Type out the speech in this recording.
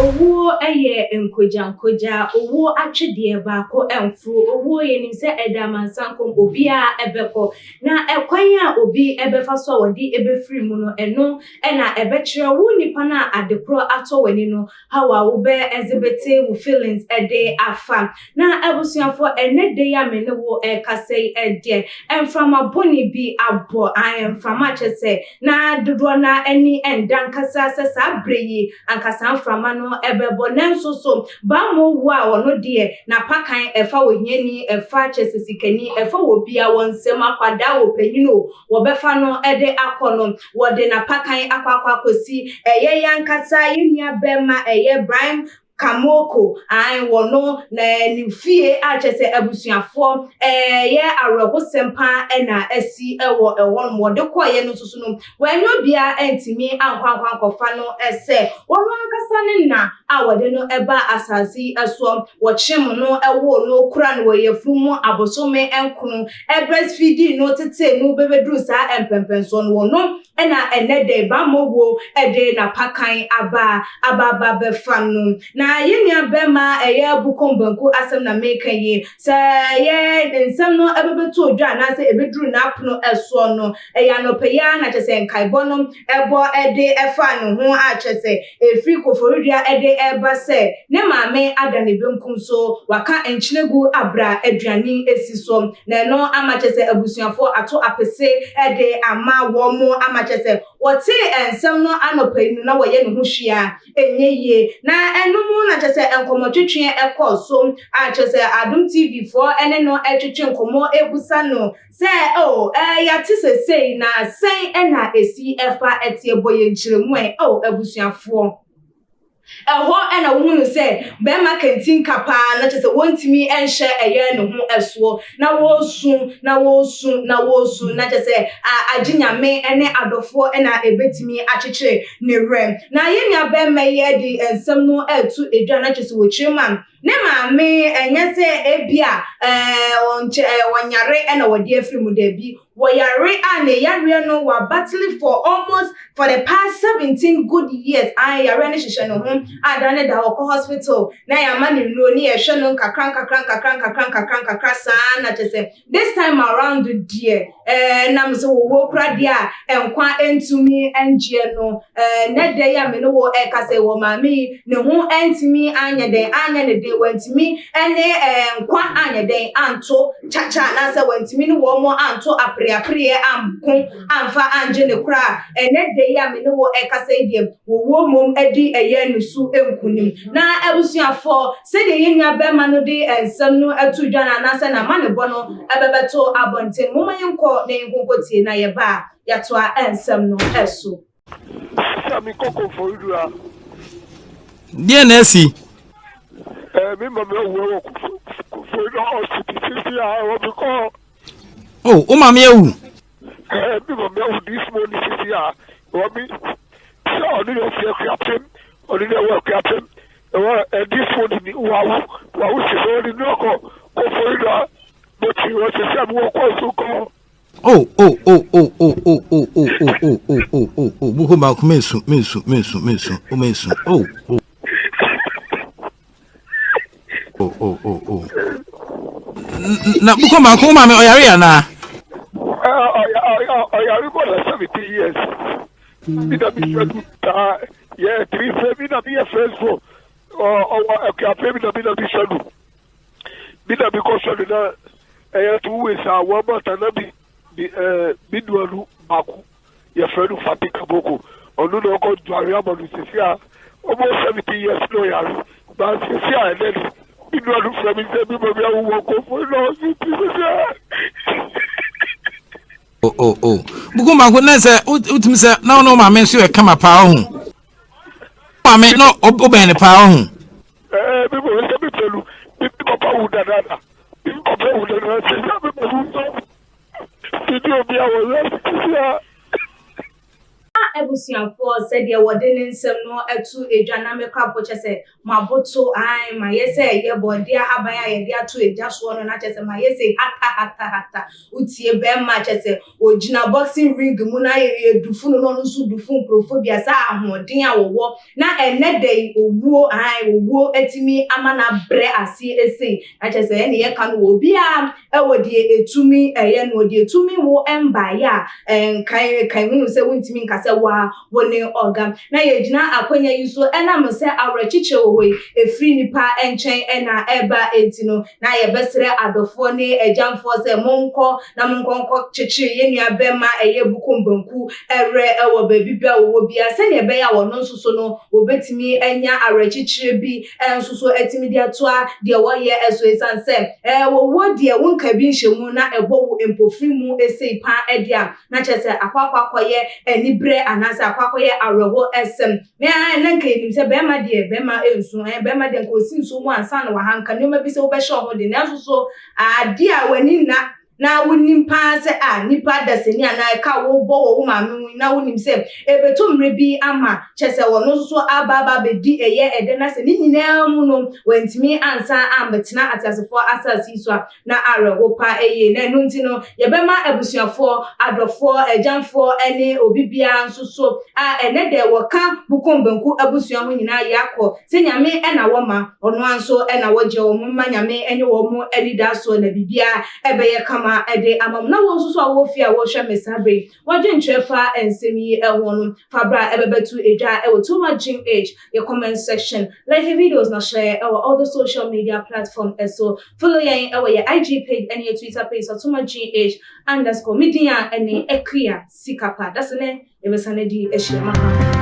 owo eye nkoja owo atwede baako emfu owo ye nim se edamansankom obi a ebeko na ekwan a obi ebefa so wodi ebefiri mu no eno na ebekire wo nipa na adekro ato wani no hawa wo be exhibit wo feelings ede afa na ebusuafo enede ya mene wo kasei ede emframa boni bi abo emframa chese na dodo na eni endankasa sesa breyi ankasa mframa no ebebo nenso so ba mo wo a wono de na pakan efa wo hiani efa chese sikani efa wo bia wonsem akwada wo panyino wo befa no ede akono wo de na pakan akwakwa kosi eye yankasa yenia bema eye Brian Kamoko wono na nifie achese abusuafo ye arogo sempa na asi ewo ewo de koye no susu no wanyo bia entimi ankwankwan kofa no ese wono ankasa ne na awode no eba asasi eso wo chim no ewo no kura no yefumu abosome enkunu breastfeeding no tete no bebedru sa empempenso no wono na enede ba mowo ede na pakan aba befa no na yenya bema eye Bukom Banku asem na meka ye sa ye nsem no ebebeto odwa na se ebedru na apono eso no eya no peya na chese nkaibo no ebo ede efa no ho a chese efri koforidua ede eba se ne maame adane benkum so waka enchilegu abra aduani esiso na no ama chese abusuafo ato apese ede ama wo mo ama chese wote ensem no anopenu na woye no ho hwia enyeye na enumu na chese enkomotwetwe ekoso a chese Adum TV 4 ene no etwetwe enkomo ebusa no se ya tise sei na sei ena esi efa etie boye nchiremu abusuafo eho ena wohunu se be ma kantin kapa na chese wontimi enhye eye no ho eso na wosu na chese aginyame ene adofo ena ebetimi achechire ne rem na yenya be meye di ensem no etu edwa na chese wo chirema ne maame enye se ebia wonyare ena wodi afrimu da bi woyare ane yare no wa battle for the past 17 good years yare ne hihye no ho adane da hospital na ya mani no ni ehwe no kakran sa na chese this time around the dear nam so wo kura dia enkwa entumi engie no ne de ya me no wo kase wo maame ne ho entimi anya ne de wantimi ene nkwa anya den anto chacha na se wantimi no wo mo anto apre amko amfa anje ne kura ene de ya me no wo kase die wo mom edi eye nusu enkunim na abusuafo se de yenya bema no de ensem no atudwana na se na mane bono ebebeto abonten moma yenko na yenkokotie na ye ba yato a ensem no eso Sami koko foridua die na esi mi mama wo foridua hospital ya wo biko o mama ewu mi mama wo this morning ya wo mi so ni o fi krapem oni na wo krapem this phone ni wa se so ni noko ko foridua but he was a sam wo ko so ko Bukom Banku mensu na Bukom Banku mama oyare ya na oyare ko na 70 years mi da bi yeah 3 mi na bi first for mi na bi shadu mi da bi ko shadu na 2 weeks wa mata na bi dualu Banku ya fredu fatika boko onu no ko duari amonu sisia almost 70 years no yari ba sisia enedi bi dualu fremi se bi mo bi awu ko fo no sisia Bukom Banku na se utimi se na no mama nso e kama pa ho mama no obene pa ho bi mo se bi pelu bi papa wu dada bi papa wu dada se bi mo so video bi awo sisia ebusuafo said ye wodene nsem no etu edwana mekra po chese maboto ai ma yese ye body ahaban ya ye de ato eja so no na chese ma yese hata utie be ma chese ogina boxing ring mu na ye dufu no no nso dufu profobia sa ahoden awowo na enedei owuo etimi amana bre ase ese na chese ye ne ye ka no obi a ewodie etumi eye no odie etumi wo emba ya kan hunu se wontimi nkase wa woni organ na ye gina akwanya yuso enam se awrachiche owe efri nipa enchen ena eba entino na ye besere adofo ne ejamfo se monko na monkonko chichi ye nua bema eye Bukom Banku ere ewo babibia wo bia se ne be ya wono nsoso no obetimi enya awrachiche bi ensoso etimi dia toa de wo ye eso esanse wo de wonka bi nhemu na ebo wo empofri mu ese pa edia na chese akwakoye enibre anasa akwakoye arewo esem na nanka enim se bema de bema ensu bema de nko sinsu mu ansa na wahanka nyoma bi se wo be show ho de na so ade a wani na wonim pa se nipa daseni ana ka wo bo wo maame na wonim se ebetumre bi ama chese wono so ababa be di eye ede na se ni nyina mu no wantimi ansa ambetena atasefo asasi so na arewo pa eye na no ntino ye bema abusuafo adofo ejamfo ene obibia nso so ene de woka Bukom Banku abusua ho nyina yakọ se nyame ena wo ma ono anso ena wo je wo ma nyame enye wo mu edida so na bibia ebeye kama ede amam na wo nso so awo fi a wo hwe mesabe wodwe ntwefa ensemi ehonu fabra ebebetu edwa ewo too much age your comment section like the videos na share all the social media platform so follow yen your IG page and your Twitter page so too much age_media and ekria sikapa that's the name ebesanedi eshema